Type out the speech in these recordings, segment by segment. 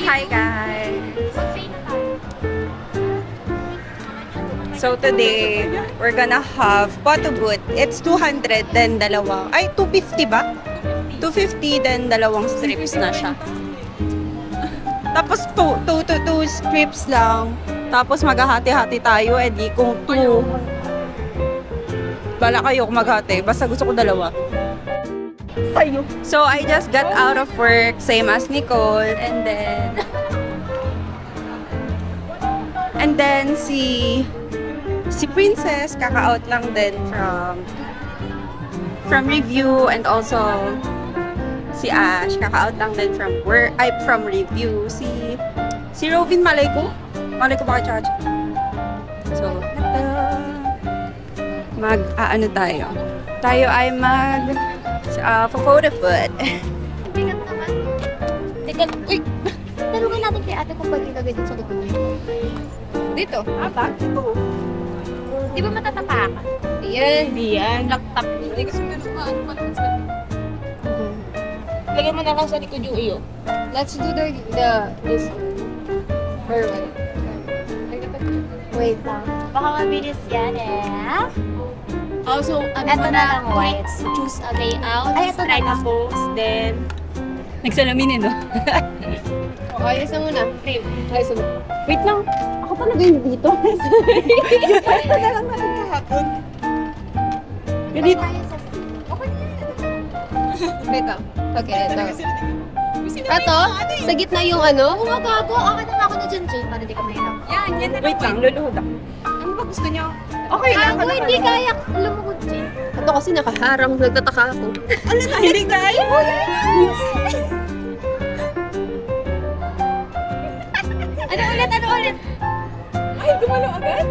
Hi guys! So today, we're gonna have photo booth. It's 200, then dalawa. Ay, 250 ba? 250, then dalawang strips na siya. Tapos two strips lang. Tapos maghahati-hati tayo. Eh di kung 2. Bala kayo kung maghati. Basta gusto ko dalawa. So I just got out of work, same as Nicole. And then si Princess, kaka-out lang din from review, and also si Ash, kaka-out lang din from work, from review. Si Rovin, malay ko ba ka-charge? So, ano tayo? Tayo ay photo booth. Tigat naman. Tigat. Uy! Tanungin natin kay ate kung pwede ilagay dito sa likod niya. Dito. Dito. Di ba matatapakan? Hindi yan. Laptop. Hindi kasi meron ka ano pa sa lagyan mo na lang sa likod yung iyo. Let's do this her one. Wait lang. Baka mabilis yan eh. Also, Eto na lang, white. Choose a layout. Ay, eto na try lang. to post, then Nagsalamin no? Ayos na muna. frame. Ayos na. Wait lang. Ako talaga yung dito. Basta na lang natin kahapon. Ganito. Wait lang. Okay, ito. Ito, sa gitna yung ano. Oh, magago. Akin na ako na dyan, Jay. Para di ka mahirap. Yan na. Wait lang, luluhod ako. Ano ba gusto nyo? Okay lang. Gago, hindi kaya lumugod, Jay. Ito kasi nakaharang. Nagtataka ako. Hindi kaya. Ano ulit? Ay, gumalaw agad?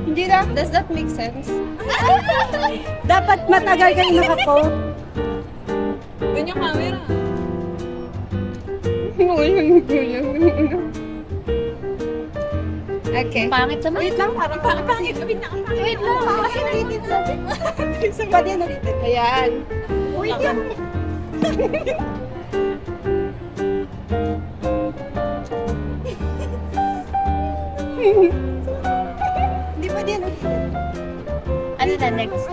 Hindi na. Does that make sense? Dapat matagal kayo nakapost. Doon yung camera. Okay. Pangit naman. Wait lang, parang Pangit, gawin na ang pangit. Wait lang. Kasi nalitin natin. Pwede yan ulitin. Ayan. Wait lang. Hindi pwede yan ulitin. Ano na next?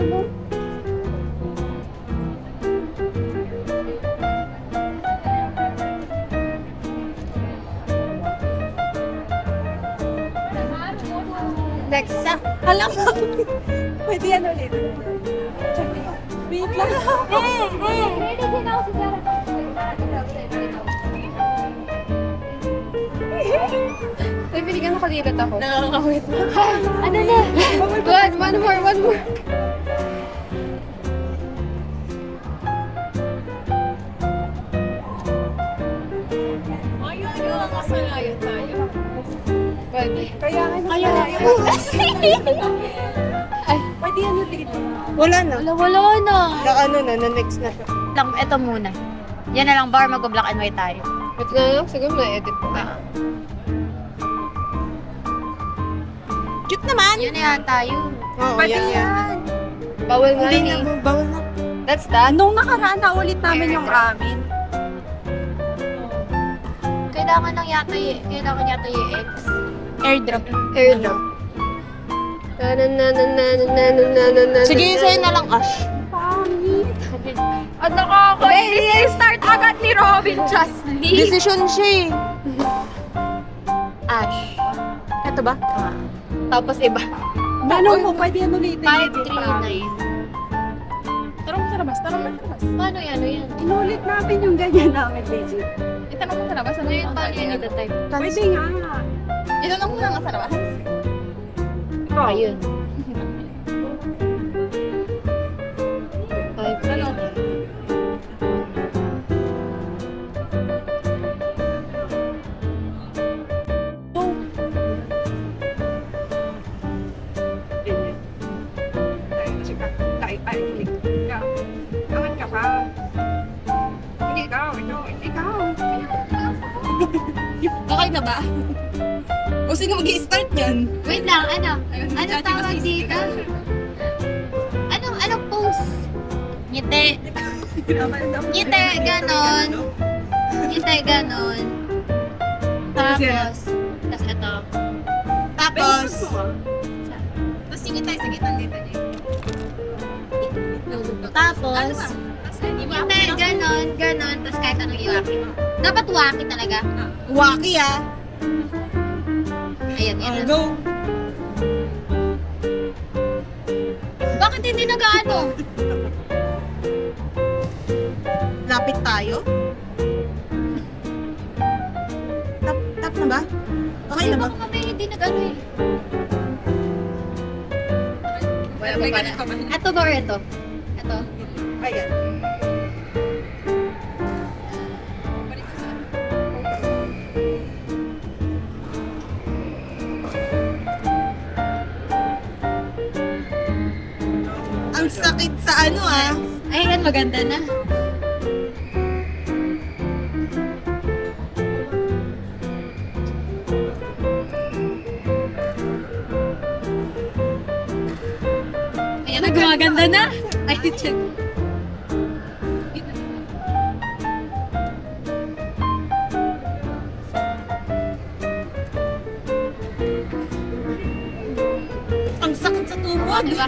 Next. Alam mo. Pwede yan ulitin. Check it out. Wait lang. Ready din ako sigara. Ay, binigyan mo kalilat ako. Nakakawit na. Ano na? One more. Ayun, yung kasalayan tayo. Pwede. Kaya nga Ayaw. Ay, pwede yan ulitin. Wala na. Wala na. Na next na siya. Lang, ito muna. Yan na lang, bar mag-black and white tayo. Ito na lang, siguro na-edit ko na. Cute naman! Yun na yan tayo. Oo, Pwede yan. Bawal nga Hindi eh. na, bawal na. That's that. Nung nakaraan na ulit namin yung amin. Kailangan yata yung X. Airdrop. Airdrop. Sige, sa'yo na lang, Ash. At nakakainis. Start agad ni Robin Justly. Decision siya eh. Ash. Ito ba? Tapos iba. Ano mo, pwede yan ulitin. 539. Tarong mo sa labas. Paano yan? Ano yan? Inulit namin yung ganyan namin, legit. Itanong mo sa labas. Ano Ano yung yung paano yan ito type? Pwede nga. Itanong mo na nga sa labas. Ikaw. Ayun. Ano? Okay na ba? O sino mag-i-start yan? Wait lang, ano? Ano tawag dito? Anong pose? Ngiti. Ngiti, ganon. Ngiti, ganon. Tapos ito. Tapos, Tapos sige tayo sa gitna dito. Tapos, hindi, ganon. Tapos kahit anong iwaki mo. Dapat waki talaga. waki ah. Ayan, Oh, yan. go. Bakit hindi nag-ano? Lapit tayo. Tap na ba? Okay na ba? Baka mamaya hindi nag-ano eh. May ganun pa ba? Ito ba or ito? Ito. Ayan. Ang sakit sa ano ah. Ayan, maganda na. Ayan, gumaganda na. Ay, check. Ang sakit sa tubo. Di ba?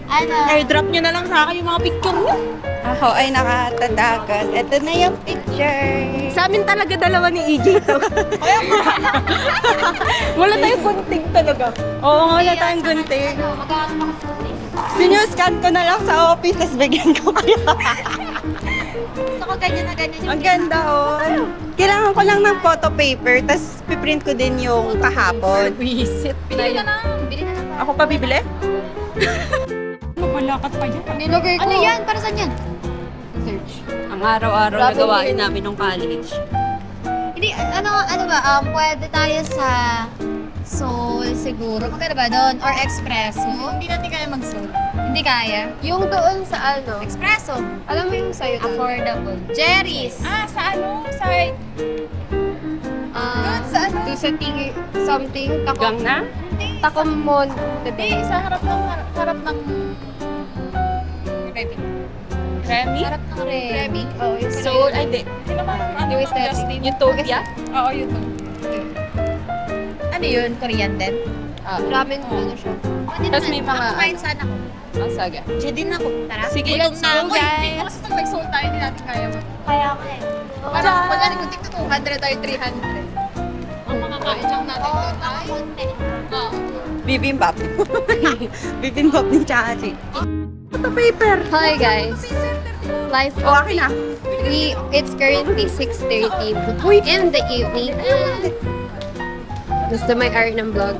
Ano? Airdrop nyo na lang sa akin yung mga picture nyo. Ako ay nakatadagan. Ito na yung picture. Sa amin talaga dalawa ni EJ to. Wala tayong gunting talaga. Oo, wala tayong gunting. Ano, magkakaroon ako sa Sinuscan ko na lang sa office, tapos bigyan ko kayo. Gusto ko ganyan na ganyan yung Ang ganda oh. Kailangan ko lang ng photo paper, tapos piprint ko din yung kahapon. Visit. Bili ka na. Bili na lang. Ako pa bibili? Mabalakat pa yan. Nilagay ko. Ano yan? Para saan yan? Search. Ang araw-araw na gawain namin nung college. Hindi, ano ba, pwede tayo sa Seoul siguro. Magkano ba doon? Or Expresso? Hindi natin kaya mag-soul. Hindi kaya. Yung doon sa ano, Expresso. alam mo yung sa'yo doon? Affordable. Jerry's. Sa ano? Sa... Sa ano? Doon sa tigi, something, Gang na? Takomon. Hindi, sa harap ng... Remy. Remy? Sarap ng Remy. Oh, yung So, ay di. Sino ba ang Yung aesthetic. Justin? Utopia? Oo, yun. Ano yun? Korean din? ramen ano siya. Pwede Tapos naman. may mga- Kumain sana ako. Oh, saga. Diyan din ako. Tara. Sige, Gutom let's na go ako. guys. Hindi ko kasi pag nag-soul tayo, hindi natin kaya mo. Kaya ko eh. Parang magkano kung tigto 200 tayo 300. Ang makakain lang natin Oo, doon tayo. konti. Oo. Bibimbap. Bibimbap ni Chachi. Photo paper. Hi guys. Life O, akin na. it's currently 6:30 in the evening. Gusto may hour ng vlog.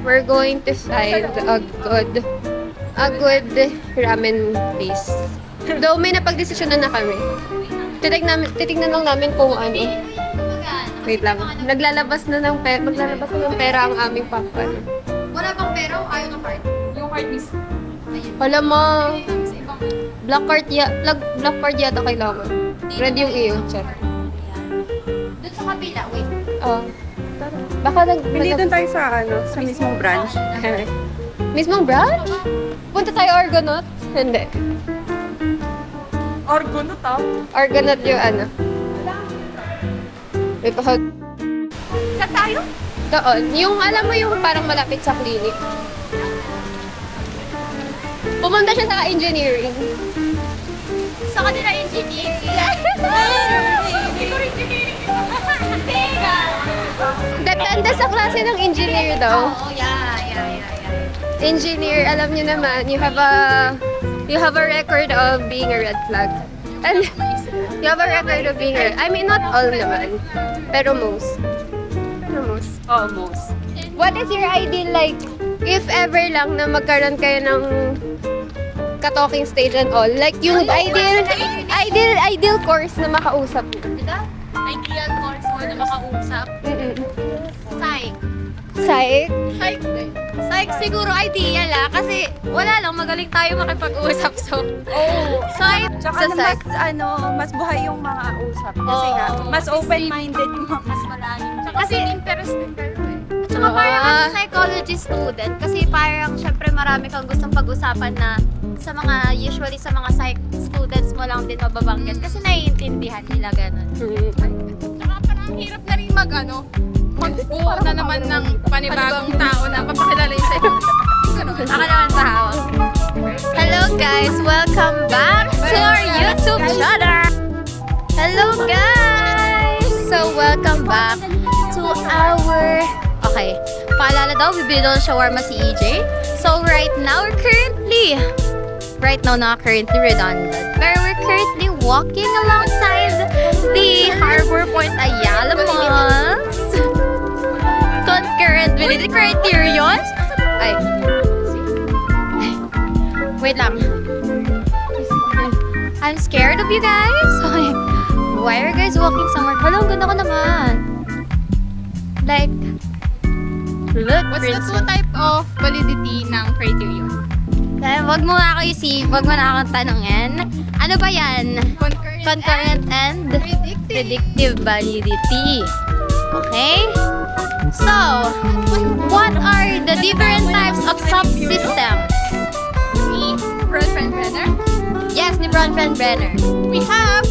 We're going to find a good ramen place. Though may napagdesisyonan na kami. Titignan lang namin kung ano. Wait lang. Maglalabas na ng pera ang aming papa. Wala bang pera o ayaw ng card? Yung heart miss. Wala mo. Sa ibang... Black card yata kailangan. Red yung iyo. Chat. Doon sa kabila, wait. Oh. Baka Hindi doon tayo sa ano, sa mismong branch. Mismong branch? Punta tayo Argonaut? Hindi. Argonaut ah. Argonaut yung ano. May pahag. Saan tayo? Doon. Yung alam mo yung parang malapit sa clinic. Pumunta siya sa engineering. Sa kanila engineering. Siguro engineering. Teka. Depende sa klase ng engineer daw. Oo, yeah. Engineer, alam niyo naman, you have a record of being a red flag. And you have a record of being I mean, not all naman. Pero most. Almost. What is your ideal like, if ever lang na magkaroon kayo ng ka-talking stage and all, like yung ideal course na makausap mo? Ideal course mo na makausap. Mm-mm. Psych. Psych? Psych din. Psych siguro ideal kasi wala lang, magaling tayo makipag-usap. So, Tsaka sa mas, mas buhay yung mga usap. Kasi nga, mas open-minded yung mga mas malalim. kasi interesting kayo eh. At saka parang as a psychology student, kasi parang syempre marami kang gustong pag-usapan na usually sa mga psych students mo lang din mababanggit kasi naiintindihan nila ganun. Saka parang hirap na rin magbuo na naman ng panibagong tao na papakilala yung sa'yo. Baka naman tawa. Hello guys! Welcome back to our YouTube channel! Hello guys! So welcome back to our... Okay, paalala daw, bibili daw ng shawarma si EJ. So right now, currently redundant. Pero we're currently walking alongside the Harbor Point Ayala Malls. Concurrent with the criterion. Ay. Wait lang. I'm scared of you guys. Why are you guys walking somewhere? Hello, ang ganda ko naman. Like, look, What's the two type of validity ng criterion? wag mo nga ako wag mo na akong tanungin. Ano ba yan? Concurrent and predictive validity. Okay? So, what are the different types of subsystems? Bronfenbrenner. Yes, ni Bronfenbrenner. We have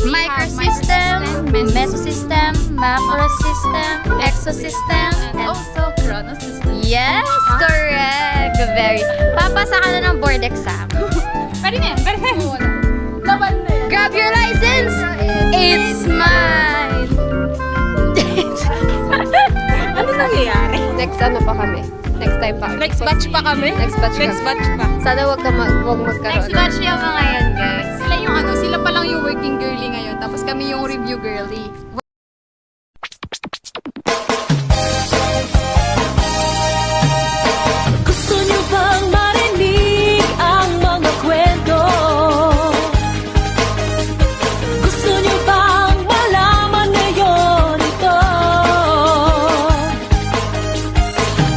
Microsystem, mesosystem, macrosystem, exosystem, and also chronosystem. yes, correct. Very. Papasa ka na ng board exam. Pwede na yan. Laban na yan. Grab your license. It's mine. Ano nangyayari? Next ano pa kami? Next time pa. Next batch pa kami. Next batch pa. Sana wag magkaroon. Next batch yung mga yan, guys. Sila pa lang yung working girly ngayon. Tapos kami yung review girly. Gusto niyo bang marinig ang mga kwento? Gusto niyo bang malaman ngayon ito?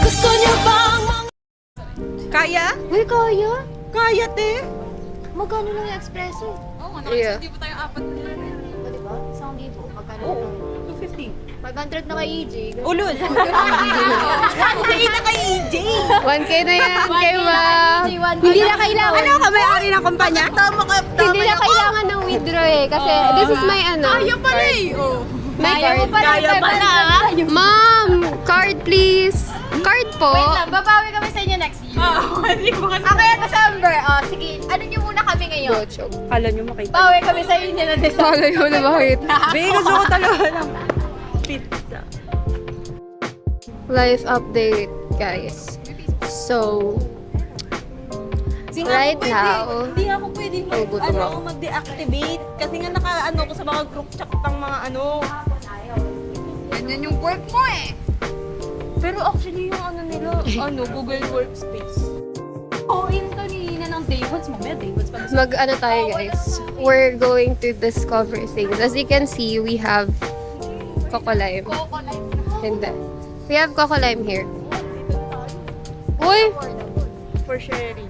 Gusto niyo bang Kaya? Uy, kaya? Kaya, te. Magkano lang yung espresso? Oo, Yeah. hindi po tayo apat na yan. O, diba? Isang libo. Magkano Oo, lang? 250. 500 na kay EJ. Ulul. Kaya na kay EJ. 1K na yan, kay ma'am. Hindi na kailangan. Ano ka, may-ari ng kumpanya? Tama ka. Hindi na kailangan ng withdraw eh. Kasi this is my Kaya pala eh. Oh. My card. Kaya pala. Ma'am, card please. Card po. Wait lang, babawi kami sa inyo next year. Hindi ko kasi. Okay, December. Oh, sige. Ano nyo muna kami ngayon? Gocho. Kala nyo makita. Bawi kami sa inyo na December. Talo yun na bakit? Babe, gusto ko talaga ng pizza. Life update, guys. So, right now, Hindi ako pwede gutom ako. mag-deactivate kasi nga naka-ano ko sa mga group chat ng mga Ganyan yung work mo eh. Pero actually yung nila, Google Workspace. Oo, yun kanina ng Daywoods. Mamaya Daywoods pa. mag-ano tayo, guys. We're going to discover things. As you can see, we have Coco Lime. Hindi. We have Coco Lime here. Uy! For sharing.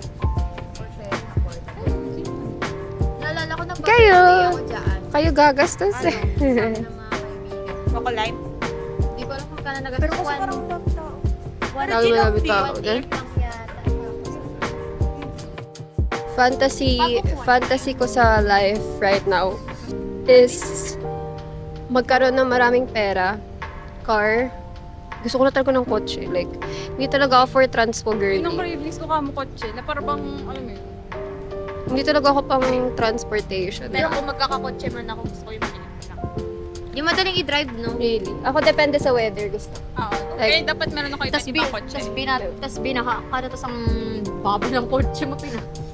Naalala ko na Kayo! ako dyan. Kayo gagastos eh. Coco Lime. Hindi ko alam kung kano nagastos. Pero kasi parang dami tao. Talo na namin tao. Fantasy ko sa life right now is magkaroon ng maraming pera, car. Gusto ko na talaga ng kotse. Like, hindi talaga ako for transpo girly. Yun ang cravings ko kamo kotse na para bang, alam mo yun. Hindi talaga ako pang transportation. Pero kung magkakakotse man ako, gusto ko yung madaling lang. Yung madaling i-drive, no? Really. Ako depende sa weather gusto. Oo. Like- Kaya dapat meron ako Tapos ibang kotse. ang babo ng kotse mo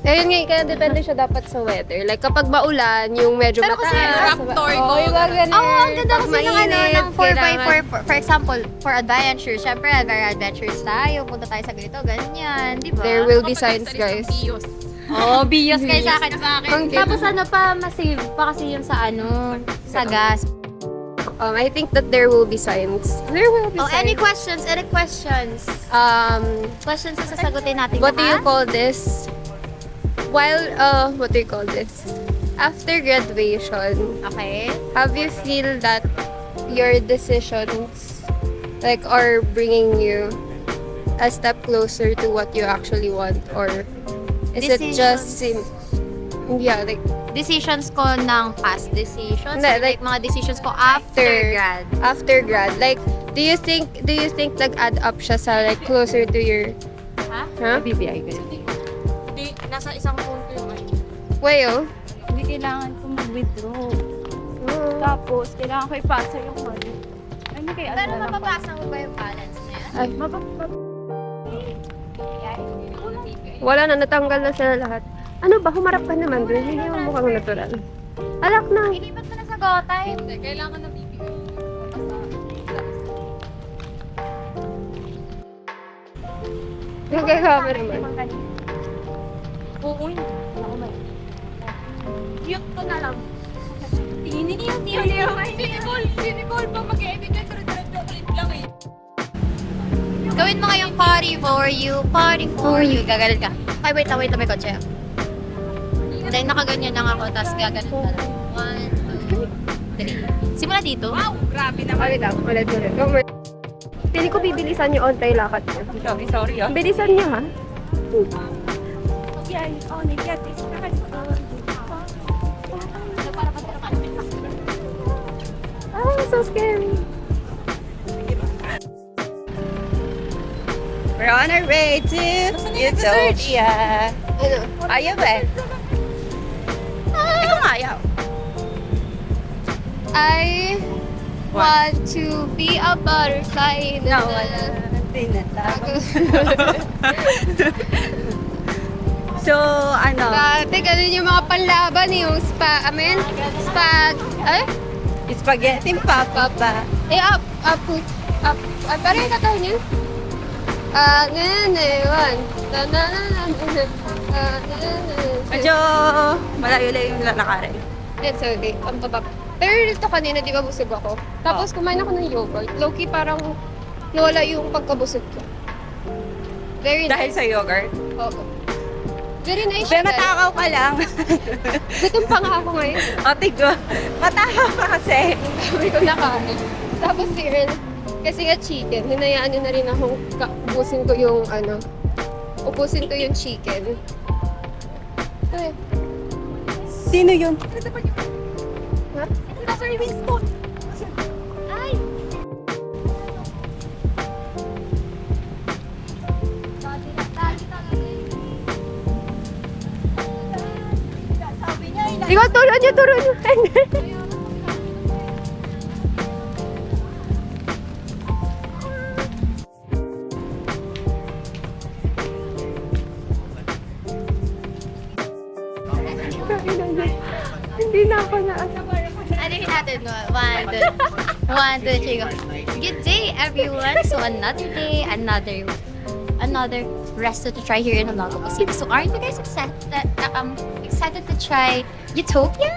Ayun nga, kaya depende siya dapat sa weather. Like, kapag maulan, yung medyo Pero kasi Raptor ko. yung mga ganun. Oo, ang ganda Pag kasi ng mainit, ng 4x4, kailangan- for example, for adventure. Siyempre, very adventures tayo. Punta tayo sa ganito, ganyan, di ba? There will be signs, guys. Oo, bios kayo sa akin. Okay. Tapos ano pa, masave pa kasi yun sa sa gas. I think that there will be signs. There will be Oh, signs. any questions? Any questions? Questions na sasagutin natin What do you lahat? call this? What do you call this? After graduation, Okay. have you feel that your decisions like are bringing you a step closer to what you actually want, or is it just like Decisions ko ng past decisions? Hindi, Or like mga decisions ko after grad? after grad? Like, do you think nag-add up siya sa like closer to your Ha? huh? Hindi, nasa isang punto yung ano. Wayo? Hindi kailangan ko mag-withdraw. Tapos, kailangan ko ipasa yung money. Ay, hindi kaya Pero mapapasa mo ba yung balance niya? Wala na, natanggal na sila lahat. Ano ba? Humarap ka naman doon. Hindi mo mukhang natural. Alak na. Ilipat mo na sa gotay. Hindi, kailangan na bibigay. Nagkakama naman. Oo, hindi. Ako may. Cute ko na lang. Si Nicole pa mag-edit na ulit lang eh. Gawin mo ngayong party for you, party for you. Gagalit ka. Ay, wait lang, may kotse. Dahil nakaganyan lang ako, tapos gagalit ka lang. 1, 2, 3. Simula dito. Wow, grabe naman. Ulit. Pili ko bibilisan yung on-try lakad niyo. Sorry ah. Bilisan niyo, ha? Yeah, you only get this card. So scary. We're on our way to Utopia. Ano? Ayaw eh. Ikaw nga ayaw. I want to be a butterfly. No, wala. Tinatawag. So, ano? Dati, ganun yung mga panlaban, yung Spaghetti papa pa. Pero yung tatawag niyo? Medyo malayo-layo yung lalakarin. It's okay. Ang babab. Pero dito kanina, di ba busog ako? Tapos kumain ako ng yogurt. Low-key parang nawala yung pagkabusog ko. Very Dahil nice. sa yogurt. Oo. Very nice Pero siya, guys. matakaw ka lang. Gutom pa nga ako ngayon. O, tigo. Matakaw ka kasi. Sabi ko nakain. Tapos si Earl, kasi nga chicken, hinayaan niya na rin akong ubusin ko yung ubusin ko yung chicken. Eh, Sino yun? ha? Ay! Ikaw, turuan niyo. Hindi na ako na. Ano yung natin? 1, 2, 3, go. Good day, everyone. So, another day, another restaurant to try here in Olago City. So, aren't you guys excited to try Utopia?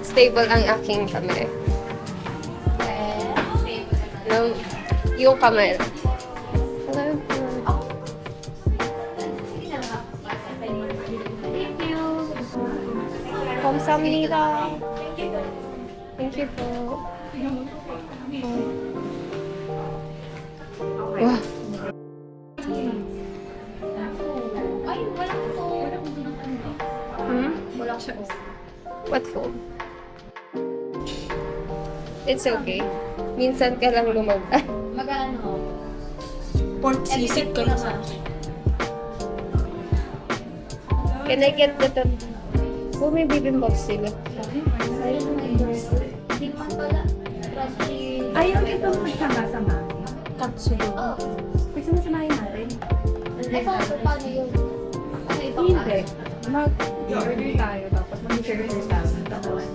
Stable ang aking kamay. Yung kamay. 감사합니다. Thank you po. Wow. What phone? It's okay. Minsan ka lang lumabas. Mag-ano? Pork sisig ka na sa Can I get the Oh, may bibimbap sila. Ayaw ito magsama-sama. Kapsulo. Pag sumasamahin natin. Ay, paano paano yun? Ano ibang Hindi. Mag-order tayo, tapos mag-share tayo. Tapos,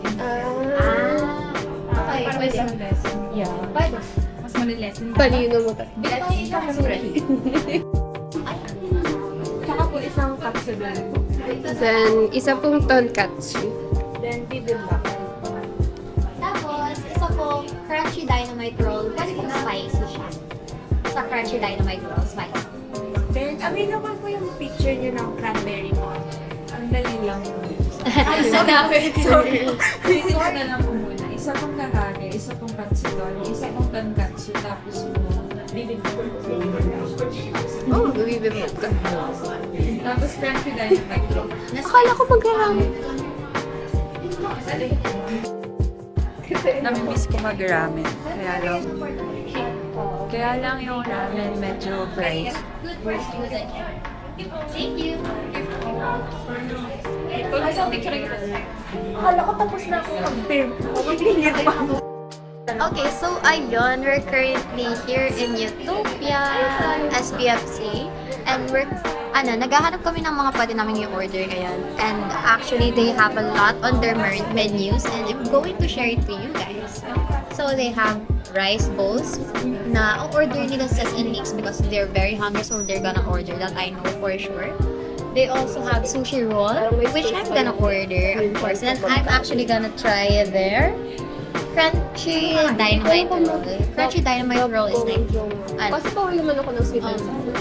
Okay, pwede. lesson. Yeah. Pwede. Mas malilesson. Talino mo tayo. Bilat isang kapsulo. Tsaka po isang kapsulo. Then, isa pong tonkatsu. Tapos, isa po, crunchy dynamite roll. Kasi kung spicy siya. Sa crunchy dynamite roll, spicy. Then, available po yung picture niyo ng cranberry mo. Ang dali lang. Ay, so dami. Sorry. Visit na lang po muna. Isa pong kakage, isa pong katsudon, isa pong tonkatsu, tapos po bibimbap. Oh, bibimbap ka. Tapos crunchy dynamite roll. Akala ko mag-arami. Namimiss ko mag-ramen. Kaya lang yung ramen medyo price. Thank you. Okay, so ayun, we're currently here in Utopia, SPFC, and naghahanap kami ng mga pwede namin i-order ngayon. And actually, they have a lot on their menus, and I'm going to share it to you guys. So they have rice bowls na ang order nila says and mix because they're very hungry, so they're gonna order that, I know for sure. They also have sushi roll, which I'm gonna order, of course. And I'm actually gonna try their crunchy dynamite roll. Crunchy dynamite roll is like, Kasi bawal naman ako ng sweet and sour.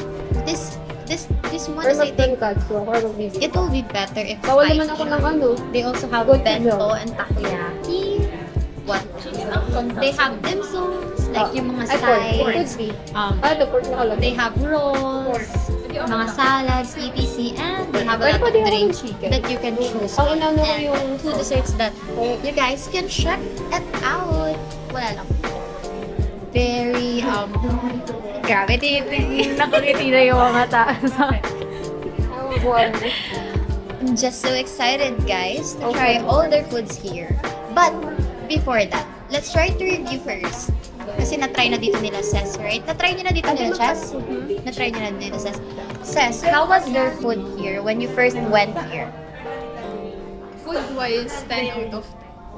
this one Or is, I think, mag-tonkatsu ako or mag-bibimbap. it will be better if Bawal naman spicy ako siya. ng ano. They also have Gochujang. bento and takoyaki. What? They have dim sums, like yung mga sides. Ito, pork na kalagay. They have rolls, mga salads, etc. And they have a Pwede lot pa of din ako ng drinks chicken. that you can choose. Ang inaano ko And yung... two desserts that you guys can check it out. Wala lang. Very, grabe, nakangiti na yung mga tao sa akin. I'm just so excited, guys, to try all their foods here. But, before that, let's try to review first. Kasi na-try na dito nila Ses, right? Na-try nyo na dito nila Ses? Na-try nyo na nila Ses. Ses, how was their food here when you first went here? Food-wise, 10 out of 10.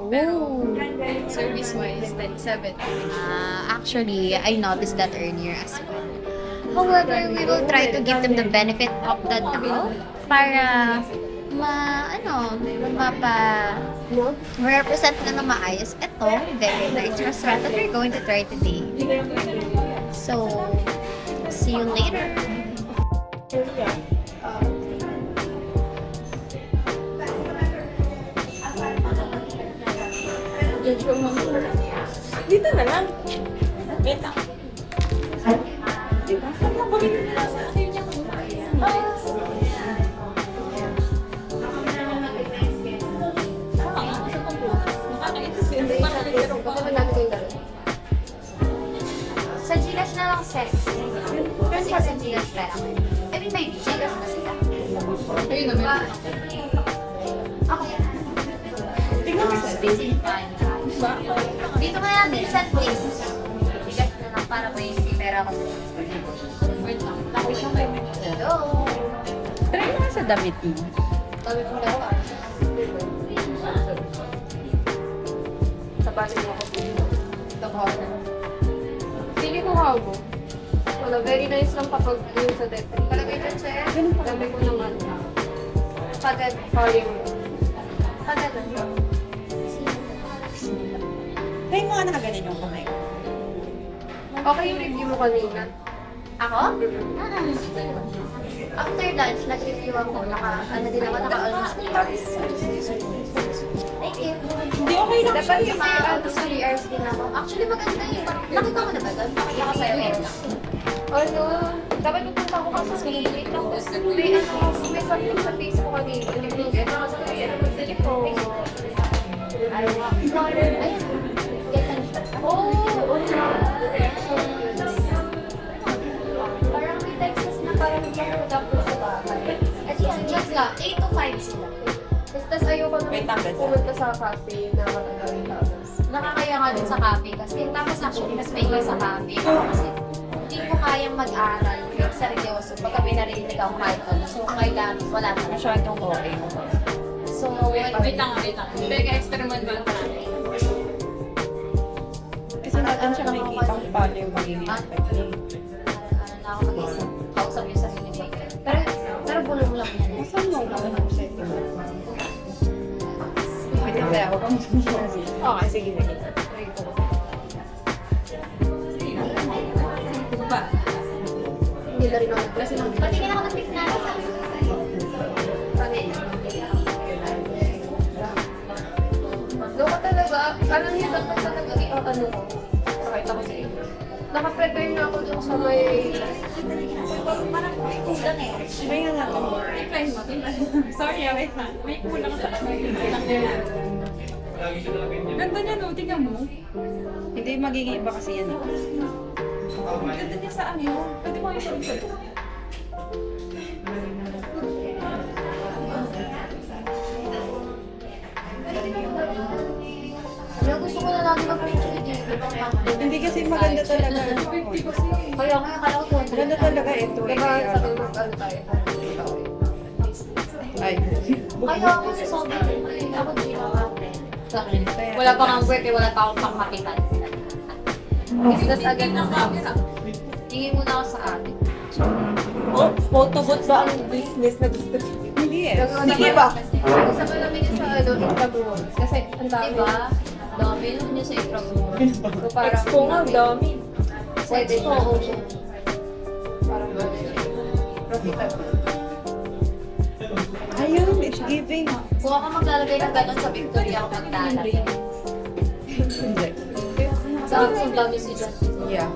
Pero service-wise, 7. Actually, I noticed that earlier as well. However, we will try to give them the benefit of the doubt para ma-represent na maayos ito very nice restaurant that we're going to try today. So, see you later. Dito na lang. Wait lang. Sa Gcash na lang, Ses. Kasi sa Gcash pera ko. I mean, may Gcash na sila. Ayun naman. Okay. Dito kaya, minsan, please. Gcash na lang para may pera ko. Wait lang. Hello. Try mo sa damit mo. Sabi ko daw, Sapatin mo ako. Ito ko. Hindi ko habo. Wala, very nice lang kapag yun sa deck. palagay dyan, sir. Ganun pa. Dami ko naman. Pagad. Sorry. Pagad. Try mo nga nakaganan yung kamay. Okay yung review mo kanina. Ako? After lunch, nag-review ako. Naka-almost 3 hours. Thank you. Hindi, okay lang Dapat kasi 3 hours din ako. Actually, maganda yun. Nakita mo na ba doon? Pakita ko sa'yo. Ano? Dapat pupunta ako kasi sa May may something sa face ko kanina. Sige po. Ayan. Oh! Parang may Texas na parang nagpapunta po sa bahay. At yan, just nga, 8 to 5 sila. Tapos ayoko Wait, na tanggal pumunta sa cafe na matagaling tapos. Nakakaya nga din sa cafe kasi tapos actually mas maingay sa cafe kasi hindi ko kayang mag-aral yung seryoso pagka pinarinig ako kahit ano. So, kailangan wala na. Masyadong okay. So, Wait lang. Experiment ba lang natin? Kasi natin siya makikita kung paano yung magiging effect. ano na ako mag-isip. Kausap yung sarili ko. Pero bulong lang yan. Saan mo? Okay, sige, sige. Hindi na rin ako. Kasi Patingin ako ng pick na sa doon ka talaga, parang yun dapat talaga ano ko. Pakita ko sa iyo. Naka-prepare na ako doon sa may... May nga natin. Sorry, wait na. May kulang sa Ganda niya, no? Tingnan mo. Hindi magiging iba kasi yan. Ganda niya sa ano. Pwede mo yung sa'yo. Kaya gusto ko na lagi mag-picture dito. Hindi kasi maganda talaga. Kaya nga, akala ko Maganda talaga ito. Diba sa tulog ano tayo? Ay. Kaya ako sa sobrang ako di sa akin. Wala pa kang birthday, wala pa akong pangkapitan. Business agad ng kamera. Tingin muna ako sa atin. Oh, photo booth ba ang business na gusto? Hindi eh. Sige ba? Gusto ko namin yun sa ano, Intramuros. Kasi ang dami. Diba? Dami nun niya sa Intramuros. So parang... Expo nga, dami. Pwede Expo, siya. oo. Parang profitable. Ayun, it's giving. Kung ako maglalagay ng gano'n sa Victoria, ako maglalagay. Hindi. Sa ang dami si Justin. Yeah.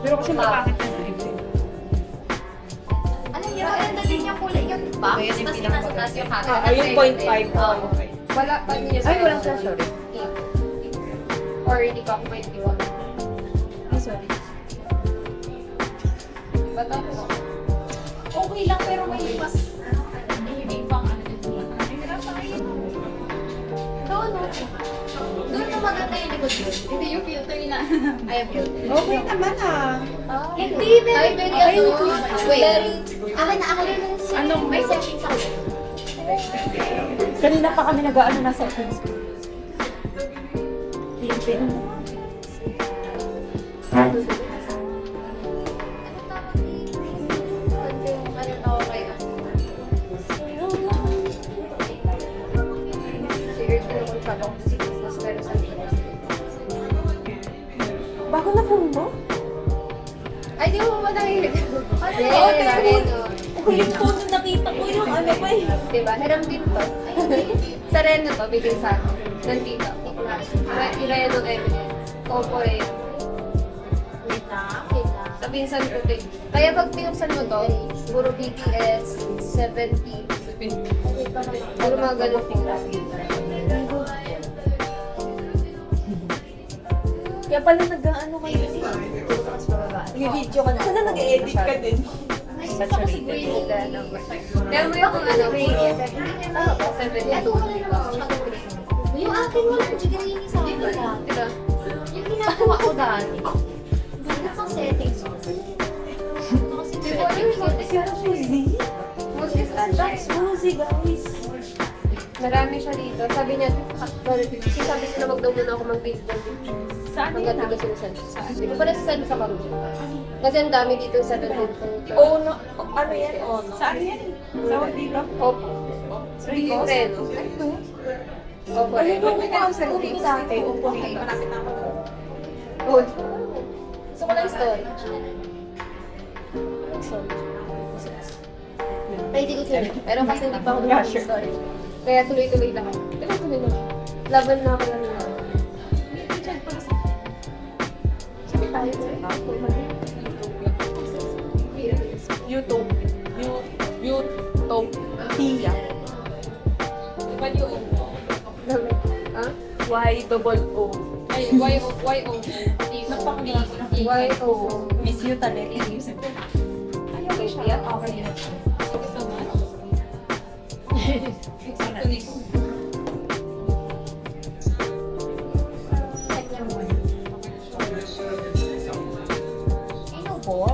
Pero kasi mapakit na na. Ano yun? Maganda din yung kulay yung box. Ayan yung Tapos yung nasa pinaka- taas yung camera. Ayun, 0.5. Oo. Wala pa niya sa... Ay, walang siya, sorry. Or hindi pa ako 21. Ay, sorry. Bata ko. Okay lang, pero may mas... Hindi pang ano din. Doon, no? Doon na maganda yung likod yun. Hindi yung filter na. Ay, ang beauty. Okay naman ah. Hindi, very, very, ano. Wait. Akin na, akin na. Anong may settings ako. Kanina pa kami nag-ano na seconds. Ano tawag kayo? Si Earth na naman siya ako. Mas meron sa Bago na phone mo? Ay, di mo ba nakikita? Hindi, Oo, Reno. Yung phone na nakita ko yung ano pa eh. Diba? Hiram din to. Sa Reno to, bigay sa akin. Nandito. Reno Eminent. Corporate. Wait lang. Sa Vincent Puti. Kaya pag pinuksan mo to, puro BTS, 70. Puro mga ganun figure. Kaya pala nag-ano kayo dito. Nag-video ka na. Sana nag-edit ka din. Saturated. Pero mo yung ano, 70. Yung akin mo lang, ginigini sa akin lang. Diba? Yung ginagawa ko dati. Ano pang settings ko? Kasi Di ko alam yung That's Suzy, guys. marami siya dito. Sabi niya, sabi ko na wag daw muna ako mag-video. Saan Hanggang yun? hindi ko sinasend. Hindi ko pala sasend sa kami. Kasi ang dami dito sa 17. Oh, no. Ano yan? Oh, saan yan? Sa dito? Opo. Yung Reno. Opo, Reno. ang selfie dati. Upo. Malapit na ako doon. Uy. Gusto ko lang yung story. Ay, hindi ko sila. Pero kasi hindi pa ako Yeah, ng sure. story. Kaya tuloy-tuloy lang ako. Tuloy-tuloy lang. Laban na ako lang. Sabi tayo ba? YouTube. YouTube. Tia. Diba yung... Ha? Y-double-O. Ay, Y-O. Napakaganda. Y-O. Miss you talaga. Ay, okay siya. Okay. Okay so much. Exactly. Ano po?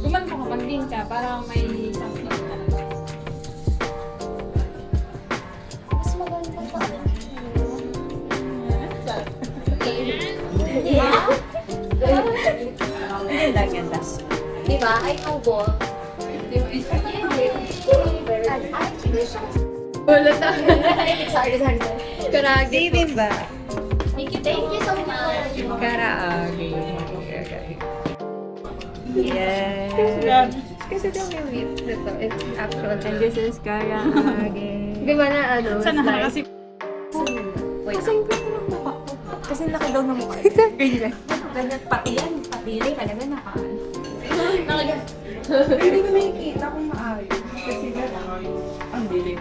Guman ko kapag din ka para may something na. Mas maganda pa. Yeah. Ganda. Diba? I know ball. Wala na. Sorry. Karagi. Diba? Thank you so much. Karaagi. Yes. Kasi daw may wheat dito. It's actual. And this is karaagi. Di ba na ano? Sana slide? kasi Kasi laki daw ng mukha. Ganyan, pati yan. Pati rin talaga naka. Hindi ko nakikita kung maayos. Kasi ang dilim.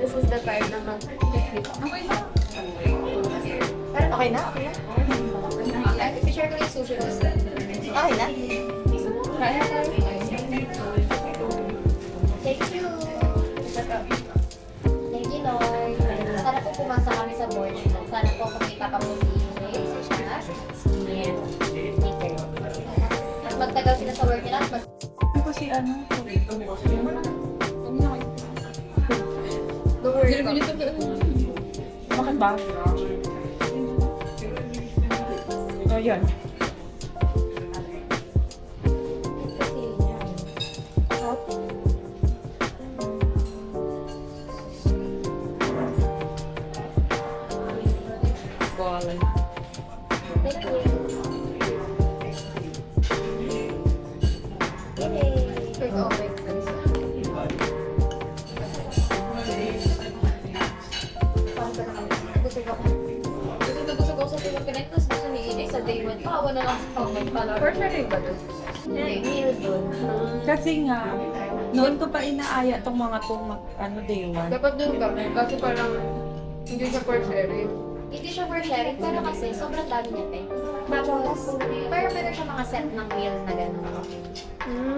This is the time na mag-picnic. Okay na? I-share ko yung sushi ko. Okay na? Thank you. Thank you, Lord. Sana po pumasa kami sa board. Sana po kumita pa po si Ray, si Shana, si Nicker. Mas magtagal sila sa work nila. Mas Kasi ano, bakit ba? Oh, yun. Balon. thank you. It all makes sense. Busog ako sa Philippines, tapos gusto ni Inay sa day 1. Pahawa na lang sa pangmay pala. For sure ba doon? Hindi, meal doon. Kasi nga, noon ko pa inaaya tong mga tong day one. Dapat doon kami. Kasi parang hindi siya for sharing. Hindi siya for sharing, pero kasi sobrang dami niya, pe. Tapos, pero meron siya mga set ng meal na gano'n.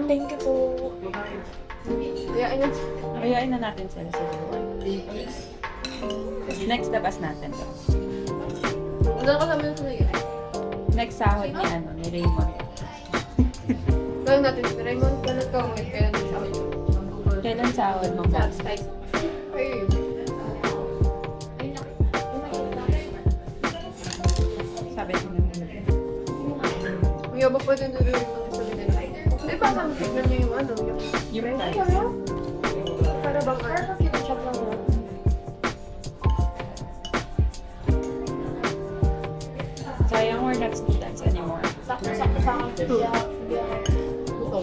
Thank you po. Kaya ina. Ayain na natin sila sa day one. Next labas natin to. Wala ka naman sa naging. Next sahod ni ni Raymond. Gawin natin si Raymond. Kailan ka ulit? Kailan din sa akin? Kailan sahod mo, boss? Ayun. Sabi ko na. Ang yabak pa din doon yung sabi nila. Hindi pa kami tignan niyo yung ano. Yung price. Para bang Kinachap lang mo. Sayang we're not students anymore. Sakto-sakto sa akin. Buto.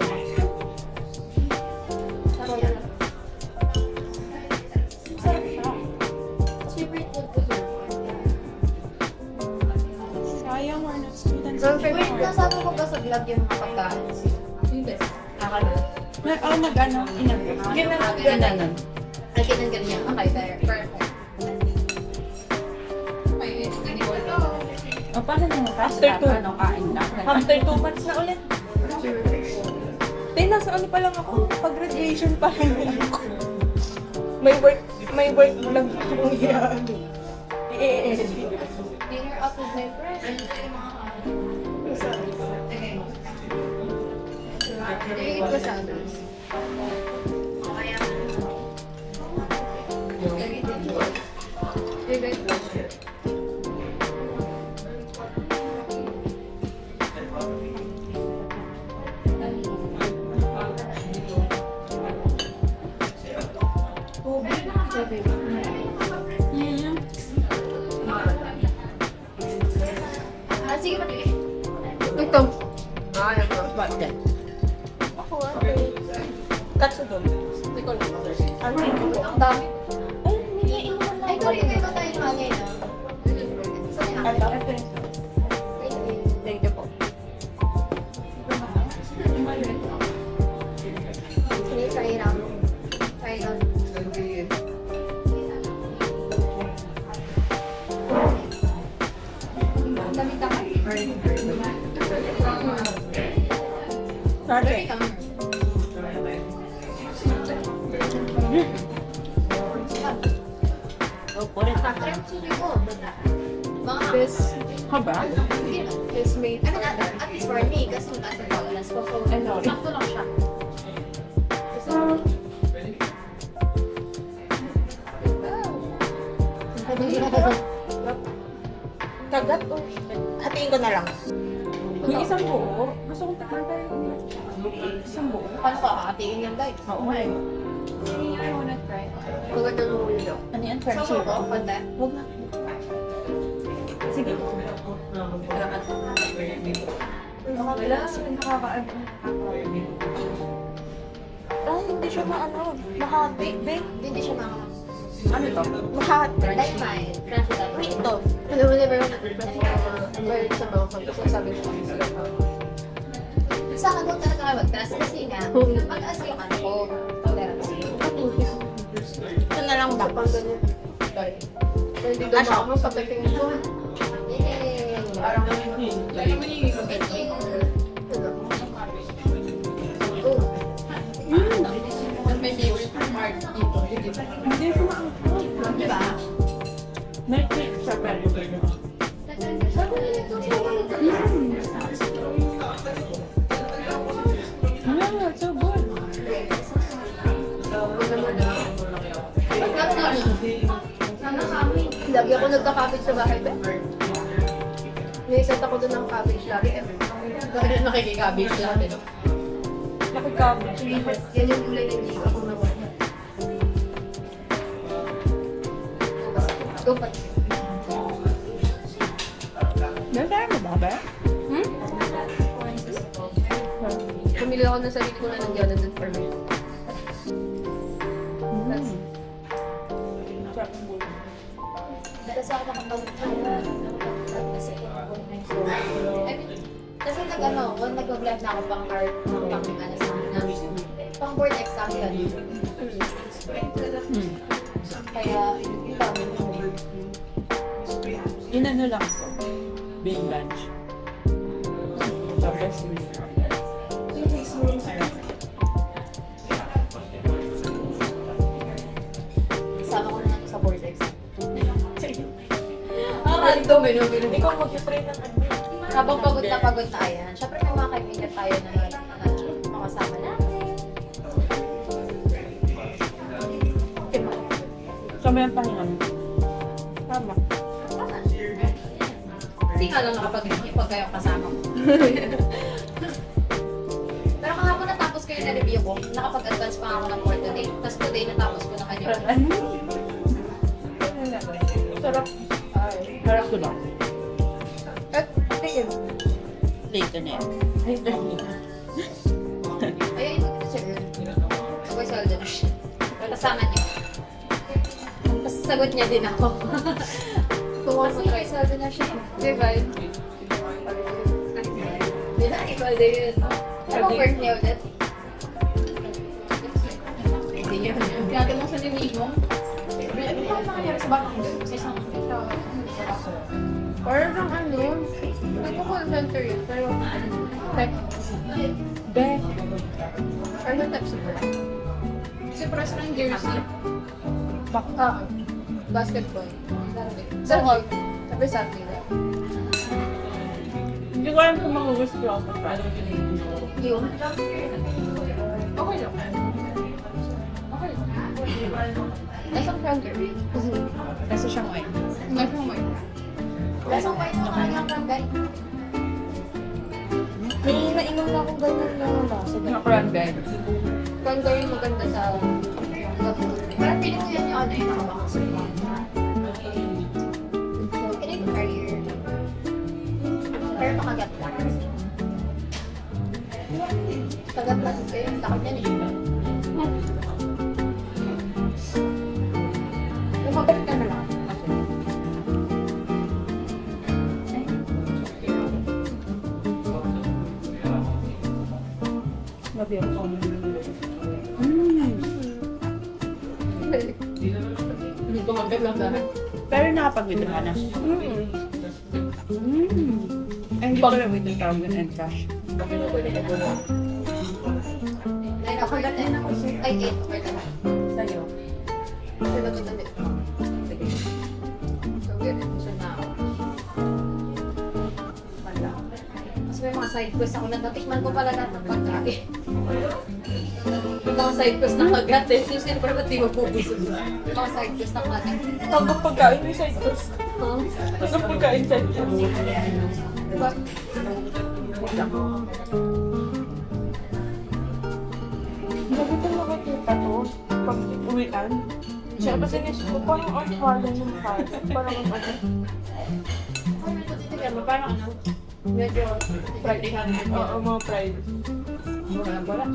Sarap yan. Sarap siya. Favorite food ko doon. Sayang we're not students Wait, anymore. nasabi ko ba sa vlog yung mga pagkain? Hindi. Nakalo. Mag-ano? Ginanon. Ay, kinanggal niya. Okay, there. Perfect. O, paano naman? After 2, kain lang. After 2 months na ulit. Nasa ano pa lang ako, pag-graduation pa lang ako. May work lang akong yan. Dinner out with my friend. Eat ko sa others. Hey guys. Ah, sige pa. Ito. Ayan ko. Bakit? Katsudon. Ang dami. Ay, sorry, may iba tayong bagay na. Sorry, Ano? Thank you po. Sige, try it out. Try it out. Ang dami kamay. Sorry. Trip sushi ko. Mga This Haba? is made. I mean, at least for me, kasi nasa tolerance ko. So, sakto lang siya. Kagat o? Hatiin ko na lang. Yung isang buo, gusto kong tikman tayo. Isang buo. Paano ka kakatingin yan, guys? Oo nga eh. I wanna try. Maganda ng ulo. Ano yan? Sa Crunchy ko, konti. Huwag na. Sige. Wala. Nakakaano. Ah, hindi siya maano. Makabake. Hindi siya mga Ano to? Makaka-try. like mine. Crunchy like mine. Ito. Alam mo, never ako nag-request sa mga kanto. Sabi ko kami sila. Sa akin, huwag talaga kayo mag-trust kasi nga, mag-as yung ano ko. Tolerancy. Ito na lang ba? Pang ganyan. Hindi daw ako sa taking ko. Yay! Parang Hindi ko maangkot. Diba? May cake siya pero. Yeah, so good. lagi ako nagka-cabbage sa bahay, be. May-set ako doon ng cabbage lagi. Dahil nakikikabish lang. Nakikabot. Yan yung kulay na hindi ako nawa. Go pa. Nandaan mo ba, be? Pumili ako ng sarili ko na ng Jonathan for me. Kasi ako kasi nag-ano, when nag-vlog na ako pang art, pang ano sa pang board exam yun. Kaya, yung dami ko. Inano lang ko. Big lunch. Tapos, Kasama ko na lang sa board exam. Ang random eh, no? ikaw mag-try ng ano. Habang pagod na ayan. Siyempre may mga kaibigan tayo na makasama natin. Kami ang pahinga mo. Tama. Hindi nga lang nakapag-review pag kayo kasama ko. Pero kahapon natapos ko yung na-review ko, nakapag-advance pa ako ng for today. Tapos today natapos ko na kanya. Sarap. Sarap ko lang. At, tingin. Later na yan. Later na yan. Ayun, sir. Okay, so Alden. Kasama niyo. Tapos sagot niya din ako. Kasi may sabi na siya. Divide. Di na, ikaw din yun. Ano bang work niya ulit? Hindi yun. Tinatanong siya ni Mimo. Ano pa nangyari sa bakang doon? Sa isang Parang ano, nagpo-call center yun, pero tech. Be. Ano tech super? Kasi para sa ng jersey. Basketball. Sa hall. Sabi sa atin. Hindi ko alam kung magugusto ako. Paano Yun. Okay lang. Okay lang. Nasang founder. Kasi siyang wine. Nasa mo eh. Lasang pa ito kanyang kanggay. May nainom na akong ganyan na baso. Cranberry. Founder yung maganda sa Parang piling ko yan yung ano yung nakabakas. Kinig ko earlier. Pero makagat lang. Kagat lang kayo. Takot yan eh. Lumabalik ka na lang. Labi ako. Hindi ko magat lang dahil. Pero nakapag-withdraw na. Ay, hindi pala withdraw with and cash. 9 over 10. Ay, 8 over 10. Sa'yo. Pero matanda. Sige. So, weird. Emotion na ako. Wala. Kasi may mga side quest ako na natikman ko pala lahat ng pagkain. Yung mga side quest ng kagat eh. Susin ko naman di mabubusog. Yung mga side quest ng kagat. Tanggap pagkain may side quest. Huh? Tanggap pagkain side quest. Diba? Sabi ko nakikita to, pag uwian. Siya kasi nisip ko, parang ang halo ng halo. Parang ang ano. Parang ano, medyo fried. Oo, mga fried. Wala.